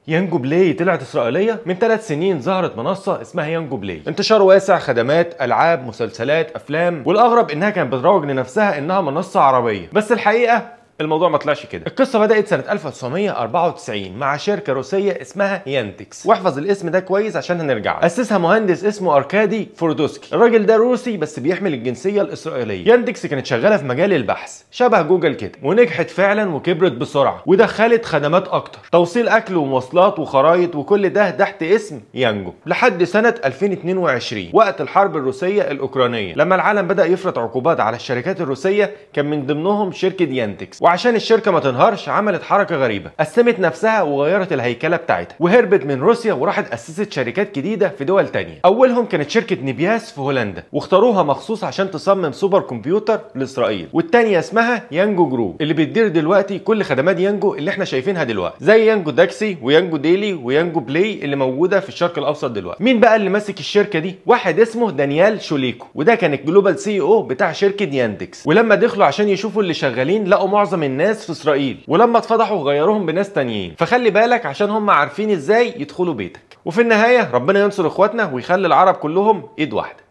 يانجو بلاي طلعت اسرائيليه. من 3 سنين ظهرت منصه اسمها يانجو بلاي، انتشار واسع، خدمات، العاب، مسلسلات، افلام، والاغرب انها كانت بتروج لنفسها انها منصه عربيه، بس الحقيقه الموضوع ما طلعش كده. القصه بدات سنه 1994 مع شركه روسيه اسمها يانتكس، واحفظ الاسم ده كويس عشان هنرجع. اسسها مهندس اسمه اركادي فوردوسكي. الراجل ده روسي بس بيحمل الجنسيه الاسرائيليه. يانتكس كانت شغاله في مجال البحث شبه جوجل كده، ونجحت فعلا وكبرت بسرعه ودخلت خدمات اكتر، توصيل اكل ومواصلات وخرايط وكل ده تحت اسم يانجو، لحد سنه 2022 وقت الحرب الروسيه الاوكرانيه، لما العالم بدا يفرض عقوبات على الشركات الروسيه كان من ضمنهم شركه يانتكس. وعشان الشركه ما تنهارش عملت حركه غريبه، قسمت نفسها وغيرت الهيكله بتاعتها وهربت من روسيا وراحت اسست شركات جديده في دول تانية. اولهم كانت شركه نيبياس في هولندا، واختاروها مخصوص عشان تصمم سوبر كمبيوتر لاسرائيل. والتانية اسمها يانجو جروب اللي بتدير دلوقتي كل خدمات يانجو اللي احنا شايفينها دلوقتي، زي يانجو تاكسي ويانجو ديلي ويانجو بلاي اللي موجوده في الشرق الاوسط دلوقتي. مين بقى اللي ماسك الشركه دي؟ واحد اسمه دانيال شوليكو، وده كان الجلوبال سي او بتاع شركه يانتكس. ولما دخلوا عشان يشوفوا اللي شغالين لقوا معظم الناس في اسرائيل، ولما اتفضحوا غيروهم بناس تانيين. فخلي بالك عشان هم عارفين ازاي يدخلوا بيتك. وفي النهايه ربنا ينصر اخواتنا ويخلي العرب كلهم ايد واحده.